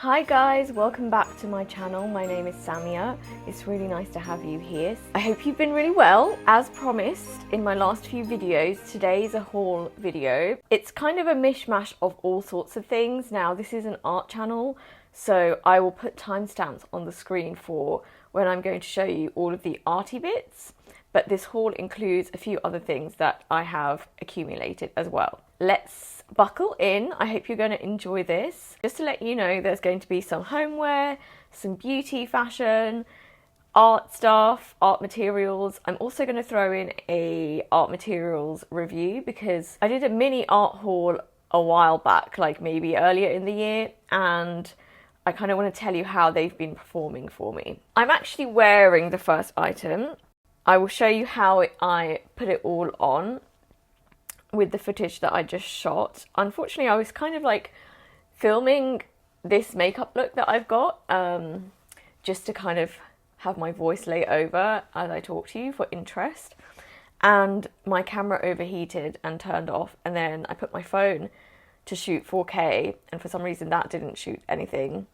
Hi guys, welcome back to my channel. My name is Samia. It's really nice to have you here. I hope you've been really well. As promised in my last few videos, today is a haul video. It's kind of a mishmash of all sorts of things. Now, this is an art channel, so I will put timestamps on the screen for when I'm going to show you all of the arty bits, but this haul includes a few other things that I have accumulated as well. Let's buckle in. I hope you're going to enjoy this. Just to let you know, there's going to be some homeware, some beauty, fashion, art stuff, art materials. I'm also going to throw in a art materials review because I did a mini art haul a while back, like maybe earlier in the year, and I kind of want to tell you how they've been performing for me. I'm actually wearing the first item. I will show you how I put it all on with the footage that I just shot. Unfortunately, I was kind of like filming this makeup look that I've got just to kind of have my voice lay over as I talk to you for interest, and my camera overheated and turned off, and then I put my phone to shoot 4K, and for some reason that didn't shoot anything,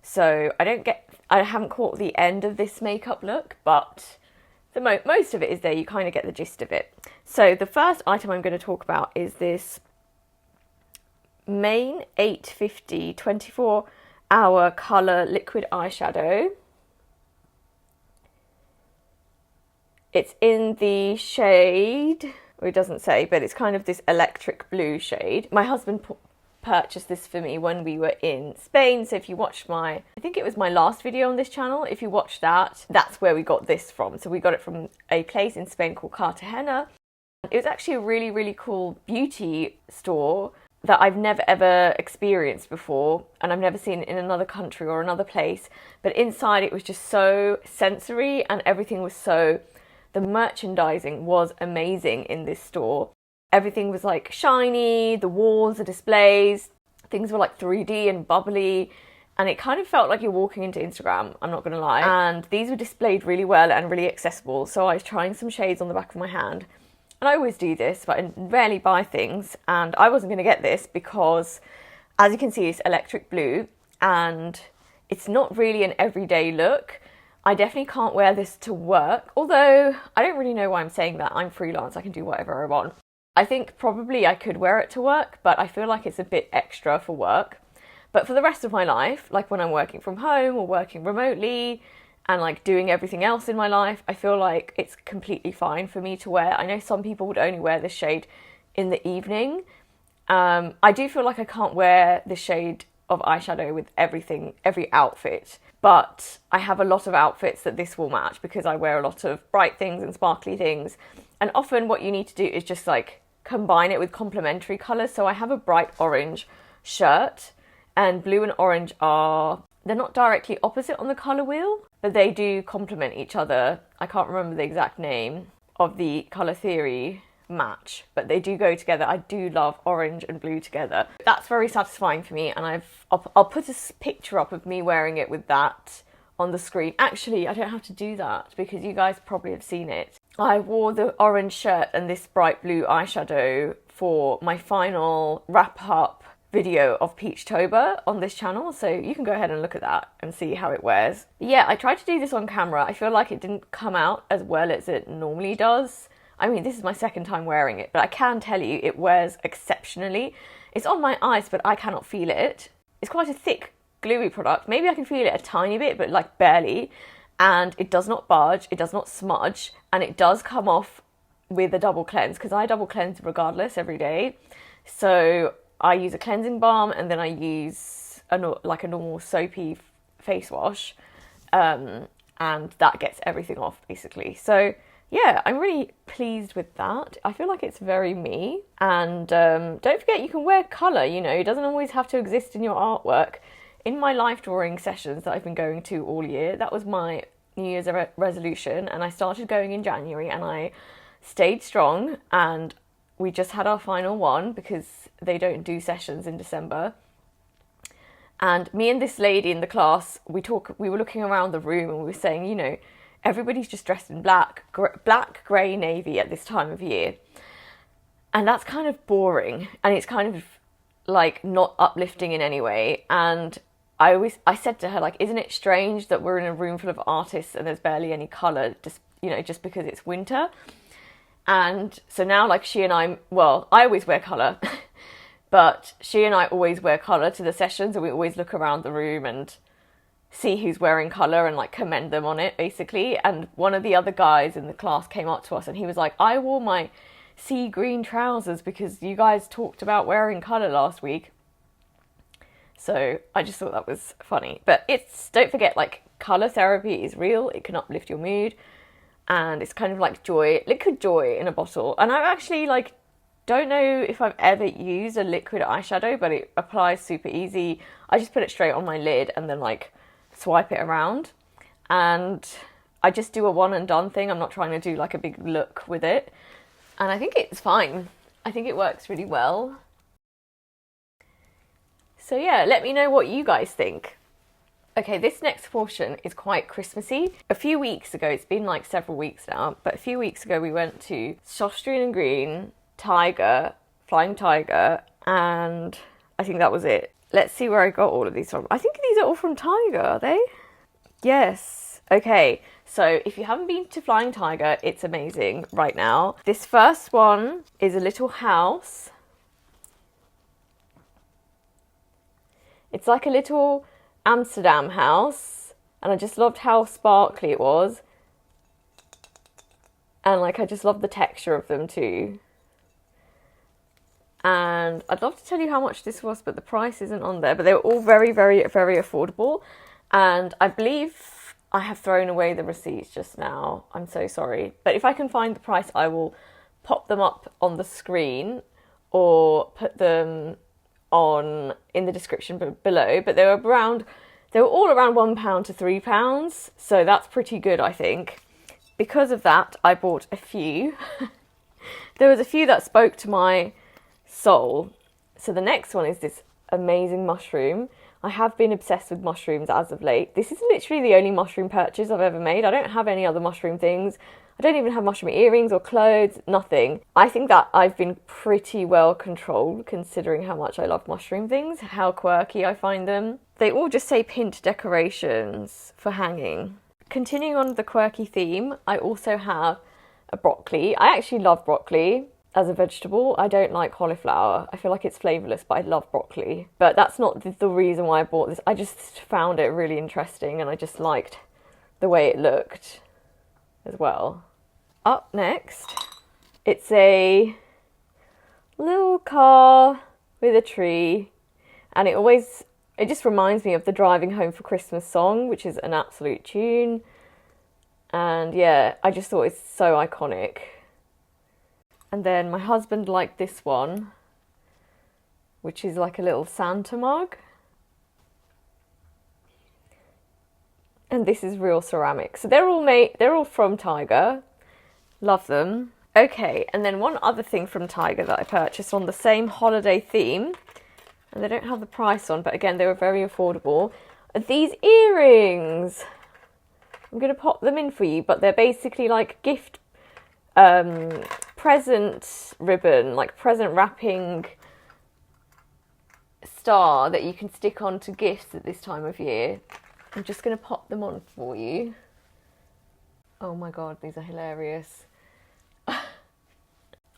so I haven't caught the end of this makeup look, but most of it is there. You kind of get the gist of it. So the first item I'm going to talk about is this Main 850 24-hour colour liquid eyeshadow. It's in the shade, or it doesn't say, but it's kind of this electric blue shade. My husband purchased this for me when we were in Spain, so if you watched I think it was my last video on this channel, if you watched that, that's where we got this from. So we got it from a place in Spain called Cartagena. It was actually a really cool beauty store that I've never ever experienced before, and I've never seen in another country or another place, but inside it was just so sensory, and everything was the merchandising was amazing in this store. Everything was like shiny, the walls, the displays, things were like 3D and bubbly, and it kind of felt like you're walking into Instagram, I'm not gonna lie. And these were displayed really well and really accessible, so I was trying some shades on the back of my hand. And I always do this, but I rarely buy things, and I wasn't gonna get this because, as you can see, it's electric blue, and it's not really an everyday look. I definitely can't wear this to work, although I don't really know why I'm saying that. I'm freelance, I can do whatever I want. I think probably I could wear it to work, but I feel like it's a bit extra for work. But for the rest of my life, like when I'm working from home or working remotely and like doing everything else in my life, I feel like it's completely fine for me to wear. I know some people would only wear this shade in the evening. I do feel like I can't wear this shade of eyeshadow with every outfit, but I have a lot of outfits that this will match because I wear a lot of bright things and sparkly things. And often what you need to do is just like combine it with complementary colours. So I have a bright orange shirt, and blue and orange they're not directly opposite on the colour wheel, but they do complement each other. I can't remember the exact name of the colour theory match, but they do go together. I do love orange and blue together. That's very satisfying for me, and I'll put a picture up of me wearing it with that on the screen. Actually, I don't have to do that because you guys probably have seen it. I wore the orange shirt and this bright blue eyeshadow for my final wrap-up video of Peachtober on this channel, so you can go ahead and look at that and see how it wears. But yeah, I tried to do this on camera. I feel like it didn't come out as well as it normally does. I mean, this is my second time wearing it, but I can tell you it wears exceptionally. It's on my eyes, but I cannot feel it. It's quite a thick, gluey product. Maybe I can feel it a tiny bit, but like barely. And it does not budge, it does not smudge, and it does come off with a double cleanse, because I double cleanse regardless every day. So I use a cleansing balm, and then I use a normal soapy face wash, and that gets everything off basically. So yeah, I'm really pleased with that. I feel like it's very me. And don't forget, you can wear colour, you know, it doesn't always have to exist in your artwork. In my life drawing sessions that I've been going to all year, that was my New Year's resolution, and I started going in January, and I stayed strong, and we just had our final one because they don't do sessions in December. And me and this lady in the class, we were looking around the room, and we were saying, you know, everybody's just dressed in black, grey, navy at this time of year. And that's kind of boring, and it's kind of like not uplifting in any way. And I said to her, like, isn't it strange that we're in a room full of artists and there's barely any colour, just, you know, just because it's winter? And so now, like, she and I always wear colour, but she and I always wear colour to the sessions, and we always look around the room and see who's wearing colour and, like, commend them on it, basically. And one of the other guys in the class came up to us and he was like, I wore my sea green trousers because you guys talked about wearing colour last week. So I just thought that was funny. But don't forget, like, colour therapy is real. It can uplift your mood. And it's kind of like liquid joy in a bottle. And I actually, like, don't know if I've ever used a liquid eyeshadow, but it applies super easy. I just put it straight on my lid and then, like, swipe it around. And I just do a one and done thing. I'm not trying to do, like, a big look with it. And I think it's fine. I think it works really well. So yeah, let me know what you guys think. Okay, this next portion is quite Christmassy. A few weeks ago, it's been like several weeks now, but a few weeks ago we went to Shaftesbury and Green, Tiger, Flying Tiger, and I think that was it. Let's see where I got all of these from. I think these are all from Tiger, are they? Yes. Okay, so if you haven't been to Flying Tiger, it's amazing right now. This first one is a little house. It's like a little Amsterdam house, and I just loved how sparkly it was, and like I just loved the texture of them too. And I'd love to tell you how much this was, but the price isn't on there. But they were all very, very, very affordable, and I believe I have thrown away the receipts just now. I'm so sorry, but if I can find the price, I will pop them up on the screen or put them in the description below. But they were all around £1 to £3, so that's pretty good, I think. Because of that, I bought a few. There was a few that spoke to my soul. So the next one is this amazing mushroom. I have been obsessed with mushrooms as of late. This is literally the only mushroom purchase I've ever made. I don't have any other mushroom things. I don't even have mushroom earrings or clothes, nothing. I think that I've been pretty well controlled considering how much I love mushroom things, how quirky I find them. They all just say pin decorations for hanging. Continuing on the quirky theme, I also have a broccoli. I actually love broccoli as a vegetable. I don't like cauliflower. I feel like it's flavourless, but I love broccoli. But that's not the reason why I bought this. I just found it really interesting and I just liked the way it looked as well. Up next, it's a little car with a tree, and it just reminds me of the Driving Home for Christmas song, which is an absolute tune. And yeah, I just thought it's so iconic. And then my husband liked this one, which is like a little Santa mug. And this is real ceramic. So they're all from Tiger. Love them. Okay, and then one other thing from Tiger that I purchased on the same holiday theme, and they don't have the price on, but again, they were very affordable, are these earrings. I'm going to pop them in for you, but they're basically like gift present ribbon, like present wrapping star that you can stick on to gifts at this time of year. I'm just going to pop them on for you. Oh my god, these are hilarious.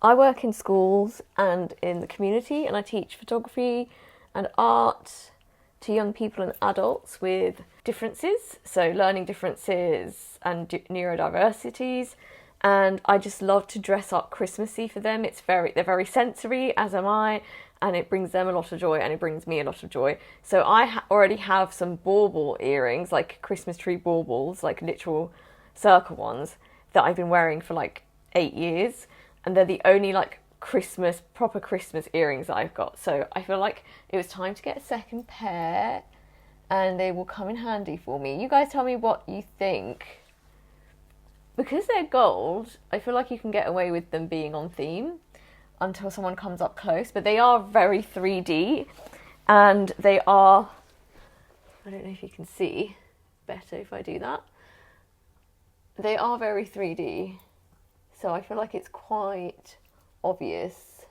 I work in schools and in the community, and I teach photography and art to young people and adults with differences, so learning differences and neurodiversities. And I just love to dress up Christmassy for them. They're very sensory, as am I, and it brings them a lot of joy and it brings me a lot of joy. So I already have some bauble earrings, like Christmas tree baubles, like literal circle ones, that I've been wearing for like 8 years. And they're the only like proper Christmas earrings that I've got. So I feel like it was time to get a second pair, and they will come in handy for me. You guys tell me what you think. Because they're gold, I feel like you can get away with them being on theme until someone comes up close. But they are very 3D, and they are, I don't know if you can see better if I do that. They are very 3D. So I feel like it's quite obvious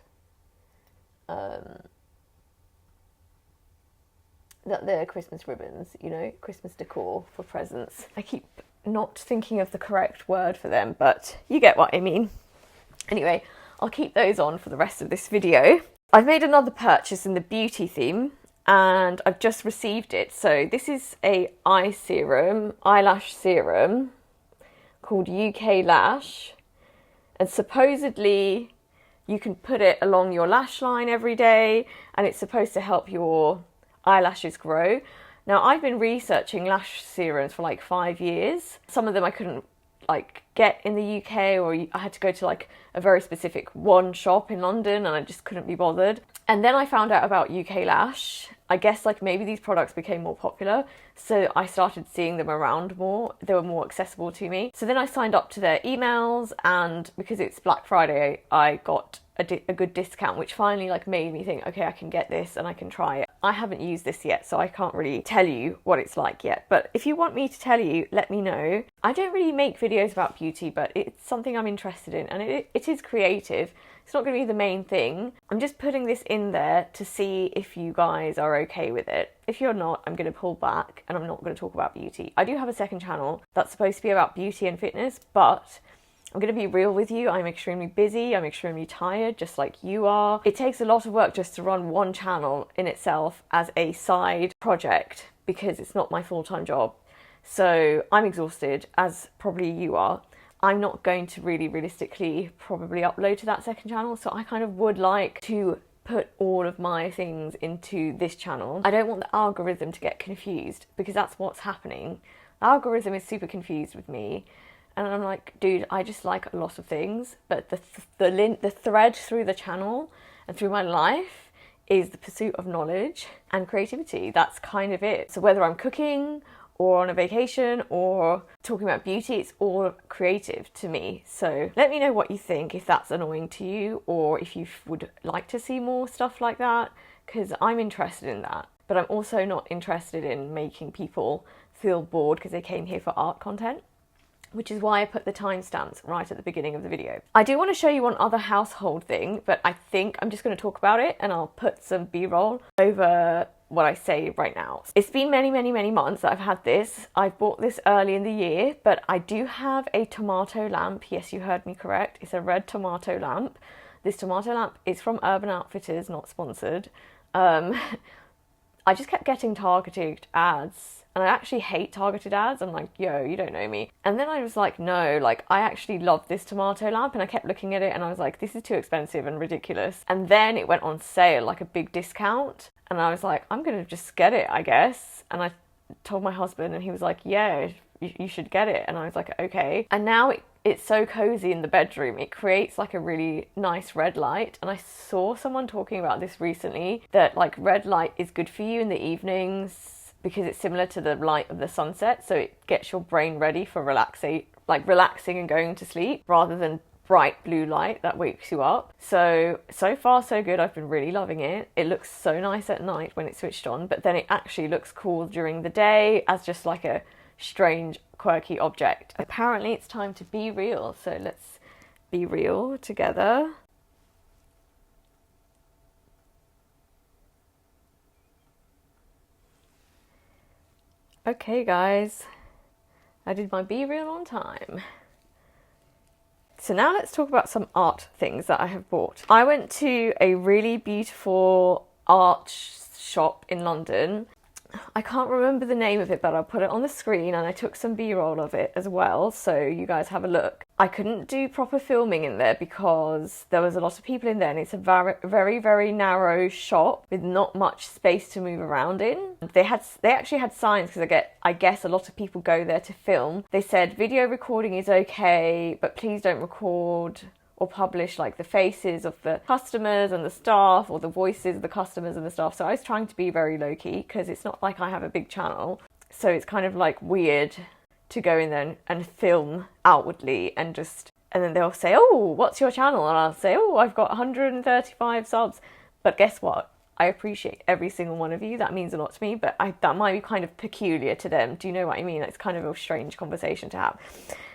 the Christmas ribbons, you know, Christmas decor for presents. I keep not thinking of the correct word for them, but you get what I mean. Anyway, I'll keep those on for the rest of this video. I've made another purchase in the beauty theme and I've just received it. So this is a eyelash serum called UK Lash, and supposedly you can put it along your lash line every day and it's supposed to help your eyelashes grow. Now, I've been researching lash serums for like 5 years. Some of them I couldn't like get in the UK, or I had to go to like a very specific one shop in London and I just couldn't be bothered. And then I found out about UK Lash. I guess like maybe these products became more popular, so I started seeing them around more. They were more accessible to me. So then I signed up to their emails, and because it's Black Friday, I got a good discount, which finally like made me think, okay, I can get this and I can try it. I haven't used this yet, so I can't really tell you what it's like yet. But if you want me to tell you, let me know. I don't really make videos about beauty, but it's something I'm interested in, and it is creative. It's not going to be the main thing. I'm just putting this in there to see if you guys are okay with it. If you're not, I'm going to pull back and I'm not going to talk about beauty. I do have a second channel that's supposed to be about beauty and fitness, but I'm going to be real with you. I'm extremely busy. I'm extremely tired, just like you are. It takes a lot of work just to run one channel in itself as a side project because it's not my full-time job. So I'm exhausted, as probably you are. I'm not going to really realistically probably upload to that second channel, so I kind of would like to put all of my things into this channel. I don't want the algorithm to get confused, because that's what's happening. The algorithm is super confused with me, and I'm like, dude, I just like a lot of things, but the thread through the channel and through my life is the pursuit of knowledge and creativity. That's kind of it. So whether I'm cooking or on a vacation or talking about beauty, it's all creative to me. So let me know what you think, if that's annoying to you or if you would like to see more stuff like that, because I'm interested in that. But I'm also not interested in making people feel bored because they came here for art content, which is why I put the timestamps right at the beginning of the video. I do want to show you one other household thing, but I think I'm just going to talk about it and I'll put some B-roll over what I say right now. It's been many months that I've had this. I bought this early in the year, but I do have a tomato lamp. Yes, you heard me correct. It's a red tomato lamp. This tomato lamp is from Urban Outfitters, not sponsored. I just kept getting targeted ads, and I actually hate targeted ads. I'm like, yo, you don't know me. And then I was like, no, like I actually love this tomato lamp, and I kept looking at it and I was like, this is too expensive and ridiculous. And then it went on sale, like a big discount, and I was like, I'm gonna just get it, I guess. And I told my husband and he was like, yeah, you should get it. And I was like, okay. And now it's so cozy in the bedroom. It creates like a really nice red light. And I saw someone talking about this recently, that like red light is good for you in the evenings because it's similar to the light of the sunset. So it gets your brain ready for relaxing and going to sleep, rather than bright blue light that wakes you up. So far so good. I've been really loving it. It looks so nice at night when it's switched on, but then it actually looks cool during the day as just like a strange, quirky object. Apparently it's time to be real, so let's be real together. Okay guys, I did my be real on time. So now let's talk about some art things that I have bought. I went to a really beautiful art shop in London. I can't remember the name of it, but I'll put it on the screen, and I took some B-roll of it as well, so you guys have a look. I couldn't do proper filming in there because there was a lot of people in there, and it's a very narrow shop with not much space to move around in. They actually had signs, because I guess a lot of people go there to film. They said video recording is okay, but please don't record or publish like the faces of the customers and the staff, or the voices of the customers and the staff. So I was trying to be very low-key, because it's not like I have a big channel, so it's kind of like weird to go in there and film outwardly and then they'll say, oh, what's your channel? And I'll say, oh, I've got 135 subs. But guess what? I appreciate every single one of you. That means a lot to me, but that might be kind of peculiar to them. Do you know what I mean? It's kind of a strange conversation to have.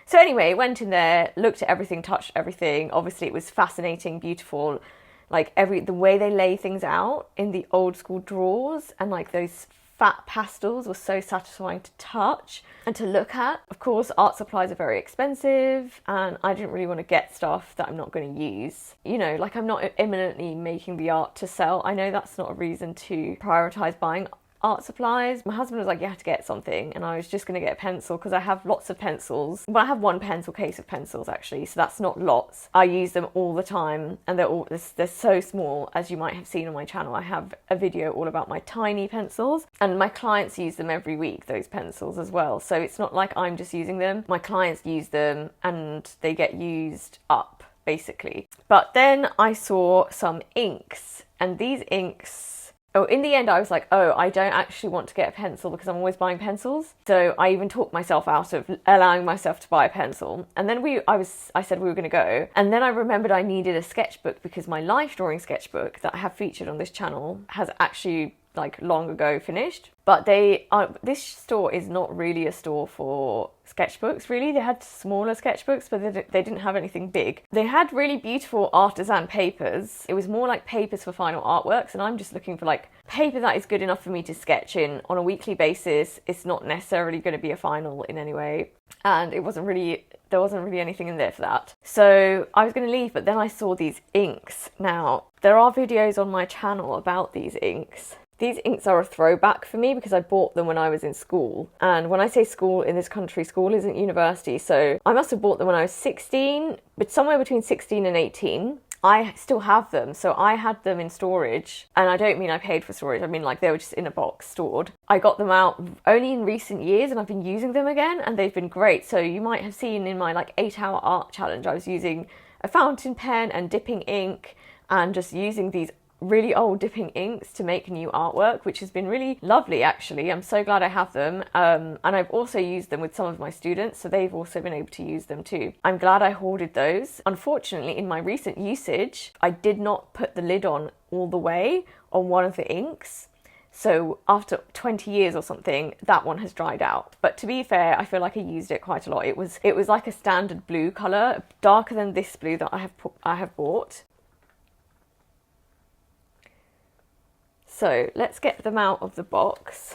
So anyway, went in there, looked at everything, touched everything. Obviously it was fascinating, beautiful, like the way they lay things out in the old school drawers, and like those fat pastels were so satisfying to touch and to look at. Of course, art supplies are very expensive and I didn't really want to get stuff that I'm not going to use. You know, like I'm not imminently making the art to sell. I know that's not a reason to prioritise buying art supplies. My husband was like, you have to get something, and I was just going to get a pencil because I have lots of pencils. Well, I have one pencil case of pencils actually, so that's not lots. I use them all the time and they're so small. As you might have seen on my channel, I have a video all about my tiny pencils, and my clients use them every week, those pencils as well. So it's not like I'm just using them. My clients use them and they get used up basically. But then I saw some inks, and these inks, in the end, I was like, oh, I don't actually want to get a pencil because I'm always buying pencils. So I even talked myself out of allowing myself to buy a pencil. And then I said we were going to go. And then I remembered I needed a sketchbook because my life drawing sketchbook that I have featured on this channel has actually like long ago finished. But this store is not really a store for sketchbooks, really. They had smaller sketchbooks, but they didn't have anything big. They had really beautiful artisan papers. It was more like papers for final artworks, and I'm just looking for like paper that is good enough for me to sketch in on a weekly basis. It's not necessarily going to be a final in any way, and there wasn't really anything in there for that. So I was going to leave, but then I saw these inks. Now, there are videos on my channel about these inks. These inks are a throwback for me because I bought them when I was in school. And when I say school in this country, school isn't university. So I must have bought them when I was 16, but somewhere between 16 and 18. I still have them. So I had them in storage, and I don't mean I paid for storage. I mean like they were just in a box stored. I got them out only in recent years and I've been using them again and they've been great. So you might have seen in my like 8-hour art challenge, I was using a fountain pen and dipping ink and just using these really old dipping inks to make new artwork, which has been really lovely actually. I'm so glad I have them, and I've also used them with some of my students, so they've also been able to use them too. I'm glad I hoarded those. Unfortunately, in my recent usage, I did not put the lid on all the way on one of the inks, so after 20 years or something, that one has dried out. But to be fair, I feel like I used it quite a lot. It was like a standard blue colour, darker than this blue that I have bought. So let's get them out of the box.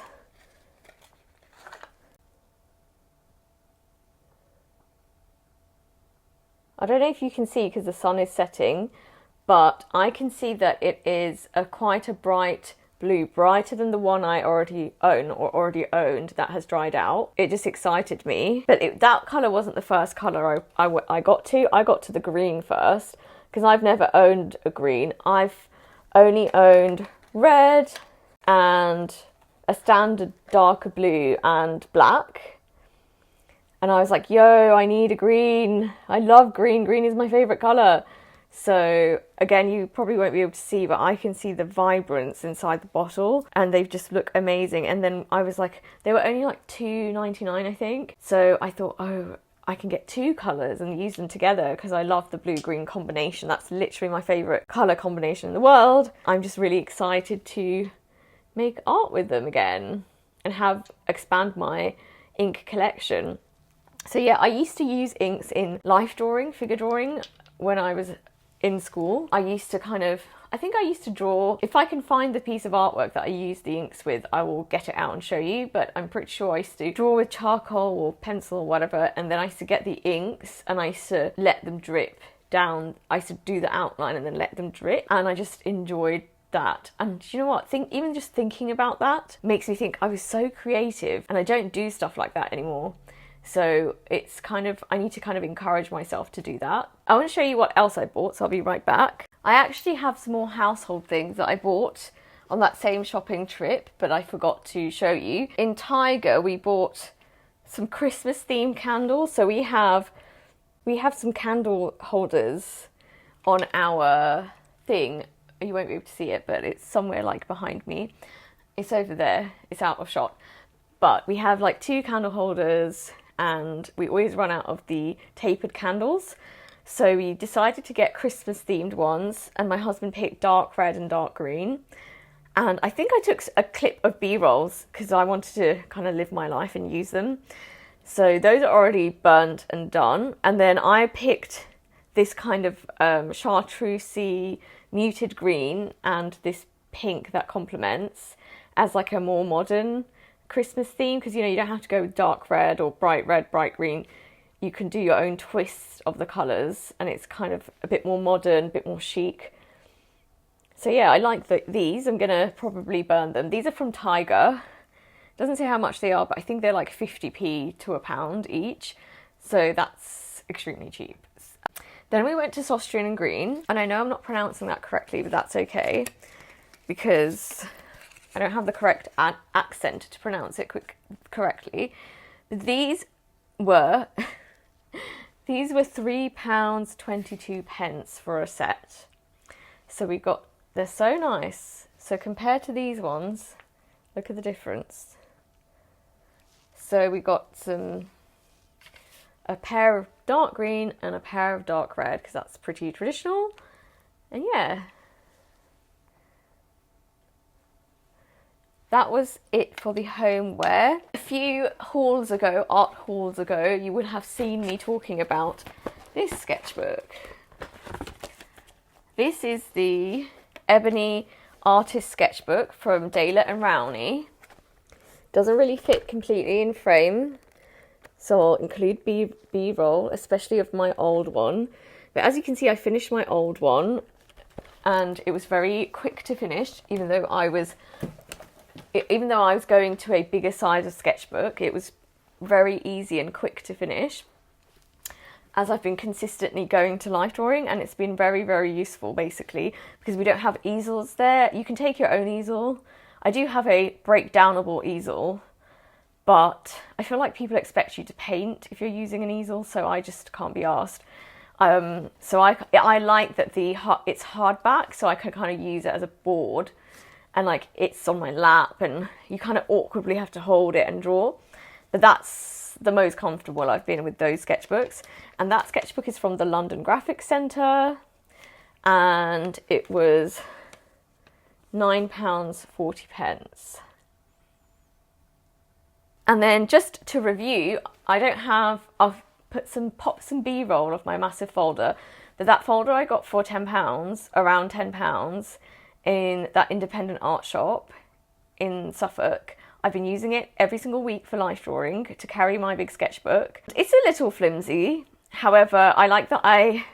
I don't know if you can see because the sun is setting, but I can see that it is quite a bright blue, brighter than the one I already own or already owned that has dried out. It just excited me. But that colour wasn't the first colour I got to. I got to the green first because I've never owned a green. I've only owned red and a standard darker blue and black, and I was like, yo, I need a green. I love green. Green is my favourite colour. So again, you probably won't be able to see, but I can see the vibrance inside the bottle and they just look amazing. And then I was like, they were only like $2.99 I think, so I thought, oh, I can get two colours and use them together because I love the blue-green combination. That's literally my favourite colour combination in the world. I'm just really excited to make art with them again and expand my ink collection. So yeah, I used to use inks in life drawing, figure drawing when I was in school. I used to draw, if I can find the piece of artwork that I use the inks with, I will get it out and show you, but I'm pretty sure I used to draw with charcoal or pencil or whatever, and then I used to get the inks and I used to let them drip down. I used to do the outline and then let them drip, and I just enjoyed that. And you know what, even just thinking about that makes me think I was so creative, and I don't do stuff like that anymore. So it's I need to kind of encourage myself to do that. I want to show you what else I bought, so I'll be right back. I actually have some more household things that I bought on that same shopping trip, but I forgot to show you. In Tiger, we bought some Christmas themed candles. So we have some candle holders on our thing. You won't be able to see it, but it's somewhere like behind me. It's over there. It's out of shot. But we have like 2 candle holders, and we always run out of the tapered candles. So we decided to get Christmas themed ones, and my husband picked dark red and dark green. And I think I took a clip of B-rolls because I wanted to kind of live my life and use them. So those are already burnt and done. And then I picked this kind of chartreusey muted green and this pink that complements. as like a more modern Christmas theme, because, you know, you don't have to go with dark red or bright red, bright green. You can do your own twist of the colours, and it's kind of a bit more modern, a bit more chic. So yeah, I like these. I'm going to probably burn them. These are from Tiger. Doesn't say how much they are, but I think they're like 50p to £1 each. So that's extremely cheap. Then we went to Austrian and Green, and I know I'm not pronouncing that correctly, but that's okay, because I don't have the correct accent to pronounce it correctly. These were £3.22 for a set. So we got, they're so nice. So compared to these ones, look at the difference. So we got a pair of dark green and a pair of dark red, because that's pretty traditional. And yeah, that was it for the homeware. A few hauls ago, art hauls ago, you would have seen me talking about this sketchbook. This is the Ebony Artist Sketchbook from Dayler and Rowney. Doesn't really fit completely in frame, so I'll include B-roll, especially of my old one. But as you can see, I finished my old one, and it was very quick to finish, even though I was going to a bigger size of sketchbook. It was very easy and quick to finish, as I've been consistently going to life drawing, and it's been very, very useful, basically, because we don't have easels there. You can take your own easel. I do have a breakdownable easel, but I feel like people expect you to paint if you're using an easel, so I just can't be asked. So I like that it's hardback, so I can kind of use it as a board, and like it's on my lap, and you kind of awkwardly have to hold it and draw. But that's the most comfortable I've been with those sketchbooks. And that sketchbook is from the London Graphics Centre, and it was £9.40. And then just to review, I've popped some B-roll of my massive folder, but that folder I got for £10, around £10, in that independent art shop in Suffolk. I've been using it every single week for life drawing to carry my big sketchbook. It's a little flimsy, however, I like that I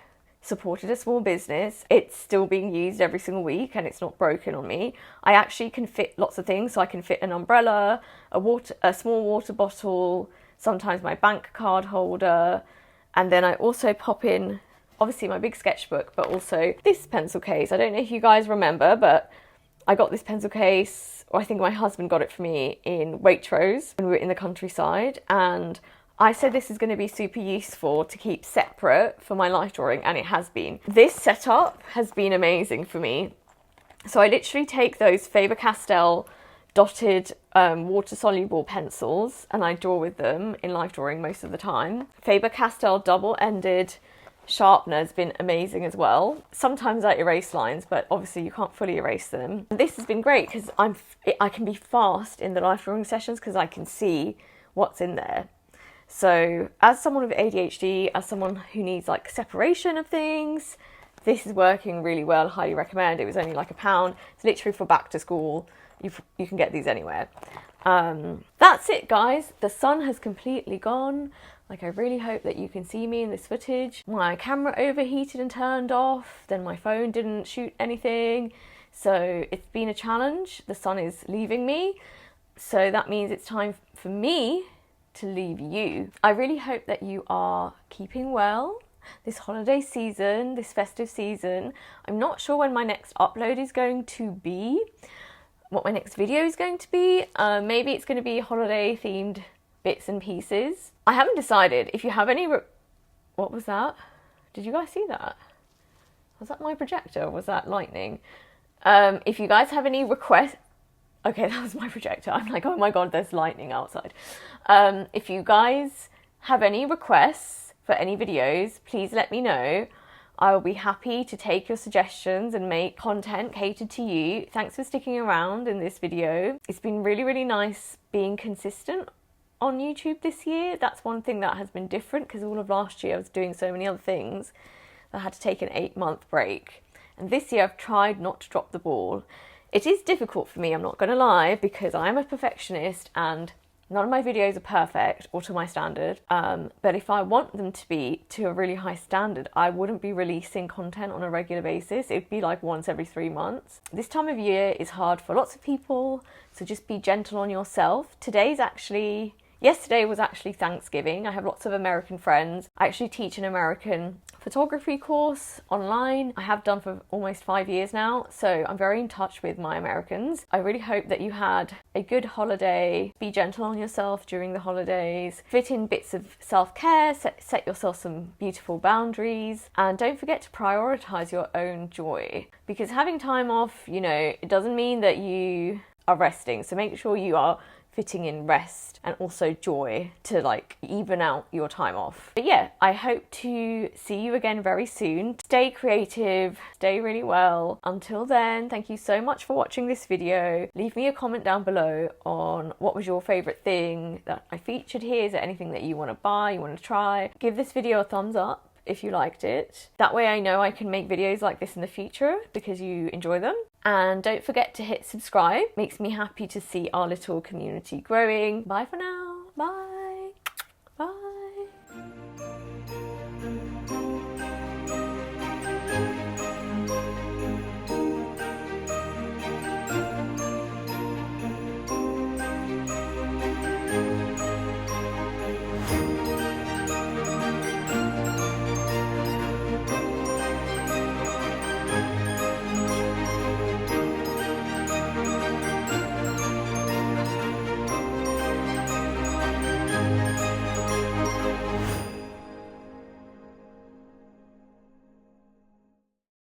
supported a small business. It's still being used every single week, and it's not broken on me. I actually can fit lots of things, so I can fit an umbrella, a small water bottle, sometimes my bank card holder, and then I also pop in obviously my big sketchbook, but also this pencil case. I don't know if you guys remember, but I got this pencil case, or I think my husband got it for me in Waitrose when we were in the countryside, and I said this is going to be super useful to keep separate for my life drawing, and it has been. This setup has been amazing for me. So I literally take those Faber-Castell dotted water-soluble pencils, and I draw with them in life drawing most of the time. Faber-Castell double-ended sharpener has been amazing as well. Sometimes I erase lines, but obviously you can't fully erase them. This has been great because I can be fast in the life drawing sessions because I can see what's in there. So as someone with ADHD, as someone who needs like separation of things, this is working really well. Highly recommend. It was only like £1. It's literally for back to school. You can get these anywhere. That's it, guys. The sun has completely gone. Like, I really hope that you can see me in this footage. My camera overheated and turned off. Then my phone didn't shoot anything. So it's been a challenge. The sun is leaving me. So that means it's time for me to leave you. I really hope that you are keeping well this holiday season, this festive season. I'm not sure when my next upload is going to be, what my next video is going to be. Maybe it's going to be holiday themed bits and pieces. I haven't decided. If you have any what was that? Did you guys see that? Was that my projector or was that lightning? If you guys have any requests, okay, that was my projector. I'm like, oh my god, there's lightning outside. If you guys have any requests for any videos, please let me know. I will be happy to take your suggestions and make content catered to you. Thanks for sticking around in this video. It's been really, really nice being consistent on YouTube this year. That's one thing that has been different because all of last year I was doing so many other things that I had to take an 8-month break. And this year I've tried not to drop the ball. It is difficult for me, I'm not going to lie, because I'm a perfectionist and none of my videos are perfect or to my standard. But if I want them to be to a really high standard, I wouldn't be releasing content on a regular basis. It'd be like once every 3 months. This time of year is hard for lots of people, so just be gentle on yourself. Yesterday was actually Thanksgiving. I have lots of American friends. I actually teach an American photography course online. I have done for almost 5 years now, so I'm very in touch with my Americans. I really hope that you had a good holiday. Be gentle on yourself during the holidays. Fit in bits of self-care, set yourself some beautiful boundaries, and don't forget to prioritize your own joy, because having time off, it doesn't mean that you are resting. So make sure you are fitting in rest and also joy to even out your time off. But yeah, I hope to see you again very soon. Stay creative, stay really well. Until then, thank you so much for watching this video. Leave me a comment down below on what was your favorite thing that I featured here. Is there anything that you want to buy, you want to try? Give this video a thumbs up if you liked it. That way I know I can make videos like this in the future because you enjoy them. And don't forget to hit subscribe. Makes me happy to see our little community growing. Bye for now.